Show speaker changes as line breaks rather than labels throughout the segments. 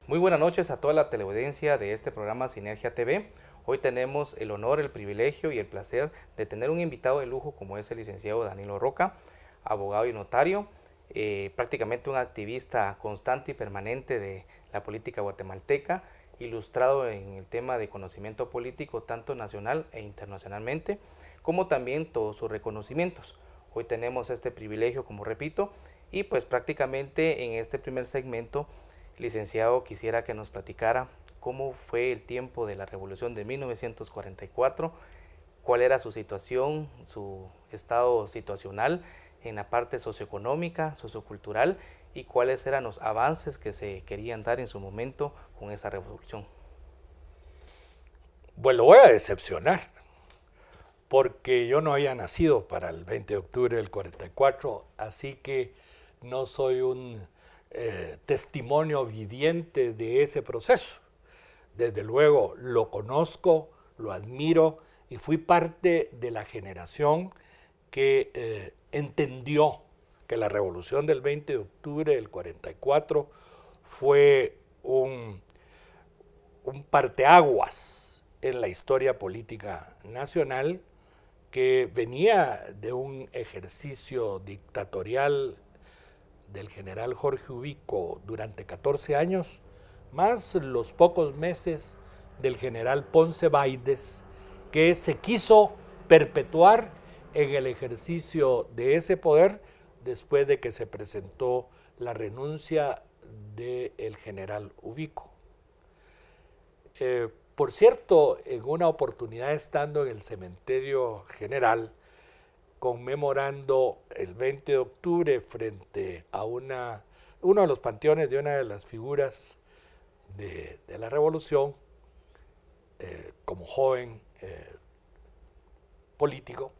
Muy buenas noches a toda la teleaudiencia de este programa Sinergia TV. Hoy tenemos el honor, el privilegio y el placer de tener un invitado de lujo como es el licenciado Danilo Roca, abogado y notario, prácticamente un activista constante y permanente de la política guatemalteca, ilustrado en el tema de conocimiento político tanto nacional e internacionalmente, como también todos sus reconocimientos. Hoy tenemos este privilegio, como repito, y pues prácticamente en este primer segmento, licenciado, quisiera que nos platicara cómo fue el tiempo de la Revolución de 1944, cuál era su situación, su estado situacional en la parte socioeconómica, sociocultural y cuáles eran los avances que se querían dar en su momento con esa revolución.
Pues lo voy a decepcionar, porque yo no había nacido para el 20 de octubre del 44, así que no soy un testimonio viviente de ese proceso. Desde luego lo conozco, lo admiro y fui parte de la generación que entendió que la revolución del 20 de octubre del 44 fue un parteaguas en la historia política nacional, que venía de un ejercicio dictatorial del general Jorge Ubico durante 14 años, más los pocos meses del general Ponce Baides, que se quiso perpetuar en el ejercicio de ese poder después de que se presentó la renuncia del general Ubico. Por cierto, en una oportunidad estando en el cementerio general, conmemorando el 20 de octubre frente a uno de los panteones de una de las figuras de la revolución, como joven político,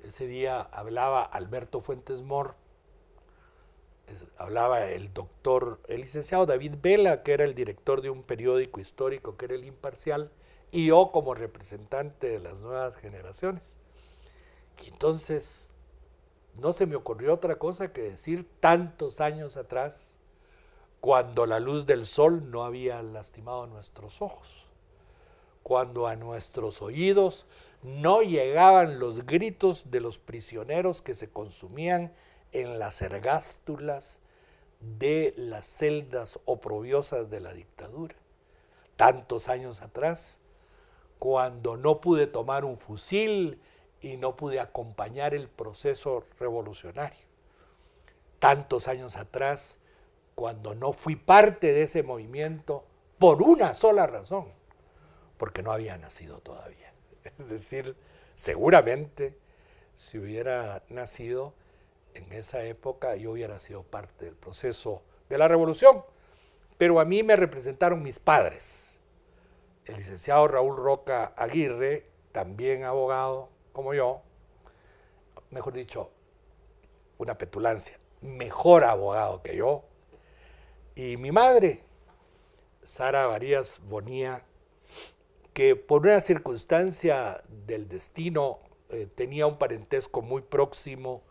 ese día hablaba Alberto Fuentes Mohr, hablaba el licenciado David Vela, que era el director de un periódico histórico que era El Imparcial, y yo como representante de las nuevas generaciones. Y entonces no se me ocurrió otra cosa que decir tantos años atrás, cuando la luz del sol no había lastimado nuestros ojos, cuando a nuestros oídos no llegaban los gritos de los prisioneros que se consumían en las ergástulas de las celdas oprobiosas de la dictadura. Tantos años atrás, cuando no pude tomar un fusil y no pude acompañar el proceso revolucionario. Tantos años atrás, cuando no fui parte de ese movimiento por una sola razón, porque no había nacido todavía. Es decir, seguramente si hubiera nacido en esa época, yo hubiera sido parte del proceso de la revolución. Pero a mí me representaron mis padres. El licenciado Raúl Roca Aguirre, también abogado como yo, mejor dicho, una petulancia, mejor abogado que yo. Y mi madre, Sara Varías Bonía, que por una circunstancia del destino tenía un parentesco muy próximo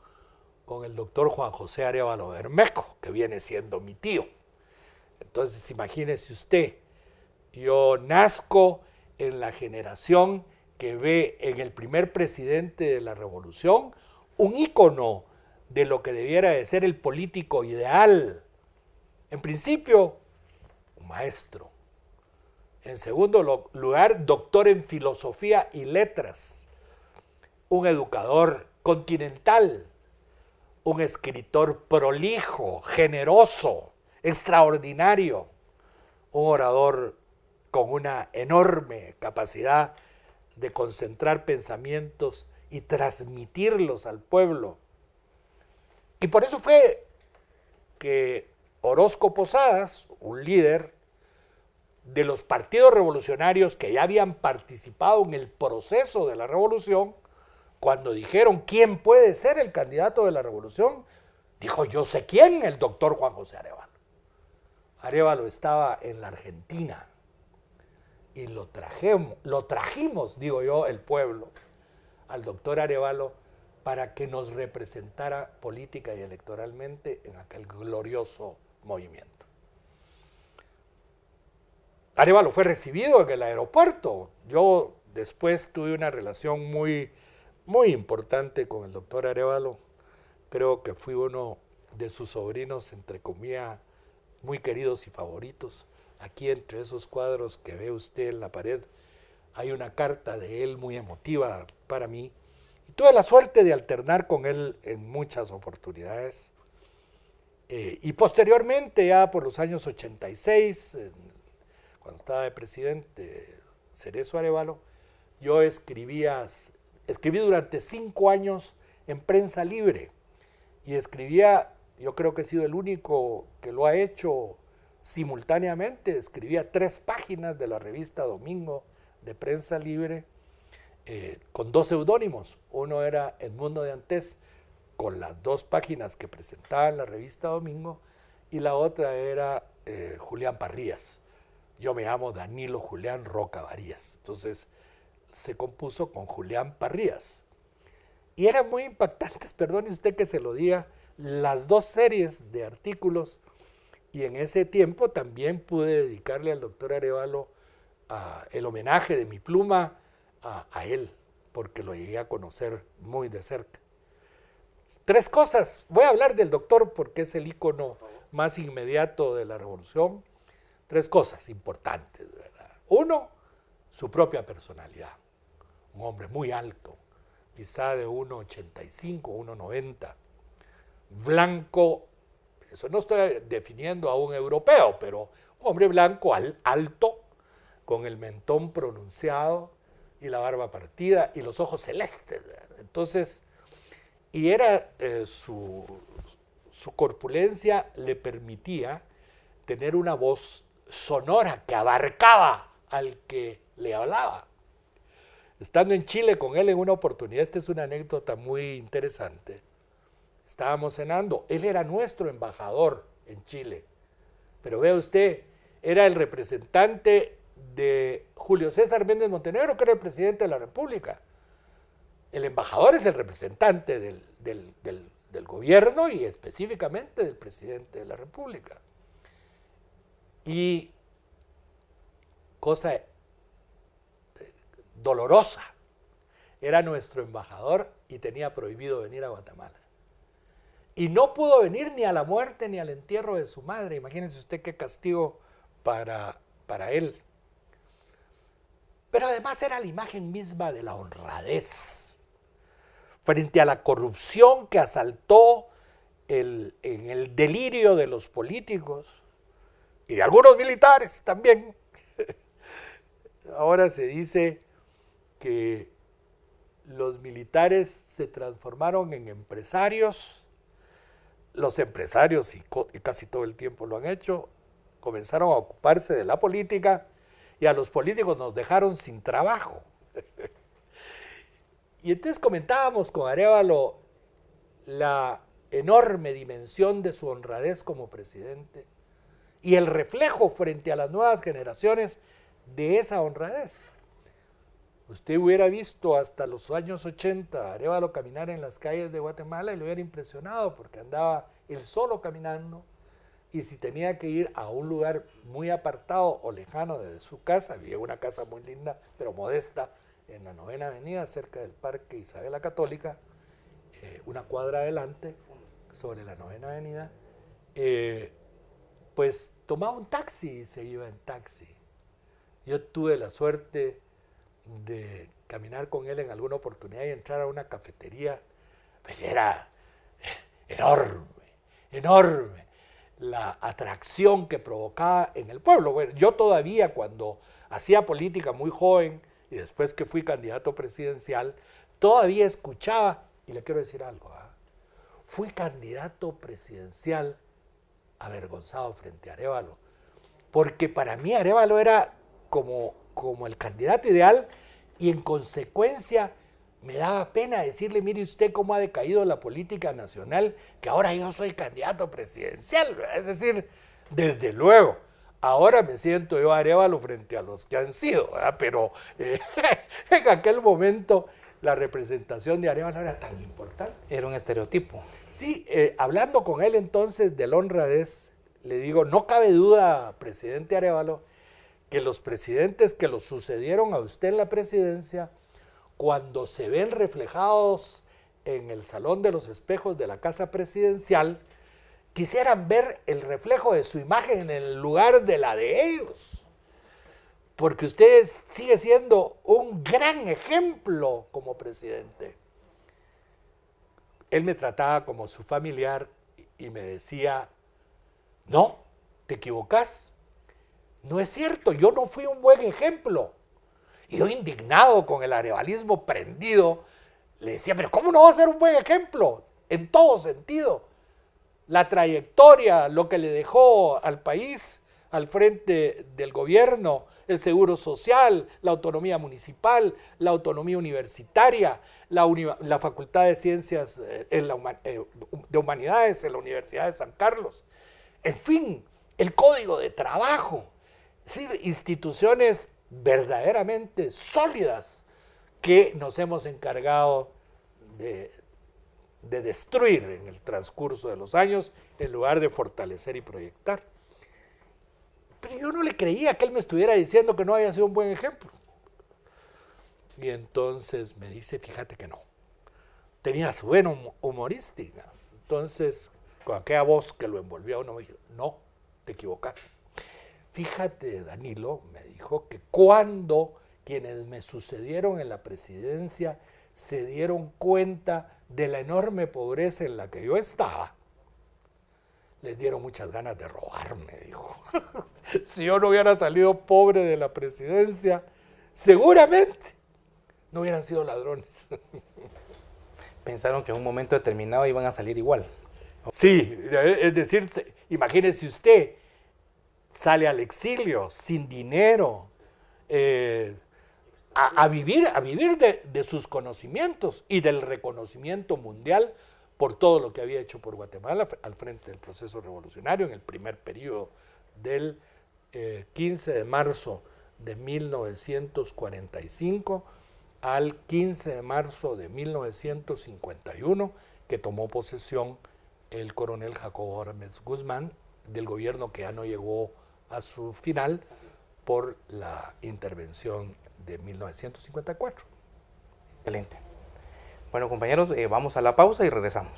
con el doctor Juan José Arévalo Bermejo, que viene siendo mi tío. Entonces, imagínese usted, yo nazco en la generación que ve en el primer presidente de la revolución un ícono de lo que debiera de ser el político ideal. En principio, un maestro. En segundo lugar, doctor en filosofía y letras. Un educador continental. Un escritor prolijo, generoso, extraordinario. Un orador con una enorme capacidad de concentrar pensamientos y transmitirlos al pueblo. Y por eso fue que Orozco Posadas, un líder de los partidos revolucionarios que ya habían participado en el proceso de la revolución, cuando dijeron quién puede ser el candidato de la revolución, dijo: yo sé quién, el doctor Juan José Arévalo. Arévalo estaba en la Argentina y lo trajimos, digo yo, el pueblo, al doctor Arévalo para que nos representara política y electoralmente en aquel glorioso movimiento. Arévalo fue recibido en el aeropuerto. Yo después tuve una relación muy, muy importante con el doctor Arévalo. Creo que fui uno de sus sobrinos, entre comillas, muy queridos y favoritos. Aquí entre esos cuadros que ve usted en la pared, hay una carta de él muy emotiva para mí. Y tuve la suerte de alternar con él en muchas oportunidades. Y posteriormente, ya por los años 86, cuando estaba de presidente Cerezo Arévalo, yo escribí durante 5 años en Prensa Libre. Y escribía, yo creo que he sido el único que lo ha hecho simultáneamente, escribía 3 páginas de la revista Domingo de Prensa Libre con 2 seudónimos. Uno era Edmundo de Antés, con las 2 páginas que presentaba en la revista Domingo, y la otra era Julián Parrías. Yo me llamo Danilo Julián Roca Varías. Entonces se compuso con Julián Parrías. Y eran muy impactantes, perdone usted que se lo diga, las 2 series de artículos. Y en ese tiempo también pude dedicarle al doctor Arévalo el homenaje de mi pluma a él, porque lo llegué a conocer muy de cerca. 3 cosas. Voy a hablar del doctor porque es el ícono más inmediato de la revolución. 3 cosas importantes, ¿verdad? 1, su propia personalidad. Un hombre muy alto, quizá de 1,85, 1,90. Blanco, eso no estoy definiendo a un europeo, pero un hombre blanco alto, con el mentón pronunciado y la barba partida y los ojos celestes, ¿verdad? Entonces, y era su corpulencia le permitía tener una voz sonora que abarcaba al que le hablaba. Estando en Chile con él en una oportunidad, esta es una anécdota muy interesante. Estábamos cenando, él era nuestro embajador en Chile, pero vea usted, era el representante de Julio César Méndez Montenegro, que era el presidente de la República. El embajador es el representante del gobierno y específicamente del presidente de la República. Y cosa dolorosa, era nuestro embajador y tenía prohibido venir a Guatemala. Y no pudo venir ni a la muerte ni al entierro de su madre. Imagínense usted qué castigo para él. Pero además era la imagen misma de la honradez frente a la corrupción que asaltó en el delirio de los políticos y de algunos militares también. Ahora se dice que los militares se transformaron en empresarios. Los empresarios, y casi todo el tiempo lo han hecho, comenzaron a ocuparse de la política y a los políticos nos dejaron sin trabajo. Y entonces comentábamos con Arévalo la enorme dimensión de su honradez como presidente y el reflejo frente a las nuevas generaciones de esa honradez. Usted hubiera visto hasta los años 80 a Arévalo caminar en las calles de Guatemala y lo hubiera impresionado porque andaba él solo caminando, y si tenía que ir a un lugar muy apartado o lejano de su casa, había una casa muy linda pero modesta en la 9ª Avenida, cerca del Parque Isabel la Católica, una cuadra adelante, sobre la 9ª Avenida, pues tomaba un taxi y se iba en taxi. Yo tuve la suerte de caminar con él en alguna oportunidad y entrar a una cafetería, pues era enorme la atracción que provocaba en el pueblo. Bueno, yo todavía cuando hacía política muy joven y después que fui candidato presidencial, todavía escuchaba, y le quiero decir algo, fui candidato presidencial avergonzado frente a Arévalo, porque para mí Arévalo era como el candidato ideal y en consecuencia me daba pena decirle, mire usted cómo ha decaído la política nacional, que ahora yo soy candidato presidencial. Es decir, desde luego, ahora me siento yo Arévalo frente a los que han sido, ¿verdad? Pero en aquel momento la representación de Arévalo era tan importante.
Era un estereotipo.
Sí, hablando con él entonces de la honradez, le digo, no cabe duda, presidente Arévalo, que los presidentes que lo sucedieron a usted en la presidencia, cuando se ven reflejados en el Salón de los Espejos de la Casa Presidencial, quisieran ver el reflejo de su imagen en el lugar de la de ellos. Porque usted sigue siendo un gran ejemplo como presidente. Él me trataba como su familiar y me decía, no, te equivocás. No es cierto, yo no fui un buen ejemplo. Y yo, indignado, con el arevalismo prendido, le decía, pero ¿cómo no va a ser un buen ejemplo? En todo sentido. La trayectoria, lo que le dejó al país al frente del gobierno, el seguro social, la autonomía municipal, la autonomía universitaria, la Facultad de Ciencias de Humanidades en la Universidad de San Carlos. En fin, el Código de Trabajo. Es decir, instituciones verdaderamente sólidas que nos hemos encargado de destruir en el transcurso de los años en lugar de fortalecer y proyectar. Pero yo no le creía que él me estuviera diciendo que no haya sido un buen ejemplo. Y entonces me dice, fíjate que no. Tenía su buena humorística. Entonces, con aquella voz que lo envolvía a uno, me dijo, no, te equivocaste. Fíjate, Danilo, me dijo, que cuando quienes me sucedieron en la presidencia se dieron cuenta de la enorme pobreza en la que yo estaba, les dieron muchas ganas de robarme, dijo. Si yo no hubiera salido pobre de la presidencia, seguramente no hubieran sido ladrones.
Pensaron que en un momento determinado iban a salir igual.
Sí, es decir, imagínese usted, sale al exilio sin dinero, a vivir de sus conocimientos y del reconocimiento mundial por todo lo que había hecho por Guatemala al frente del proceso revolucionario en el primer periodo del 15 de marzo de 1945 al 15 de marzo de 1951, que tomó posesión el coronel Jacobo Arbenz Guzmán del gobierno que ya no llegó a su final por la intervención de 1954.
Excelente. Bueno, compañeros, vamos a la pausa y regresamos.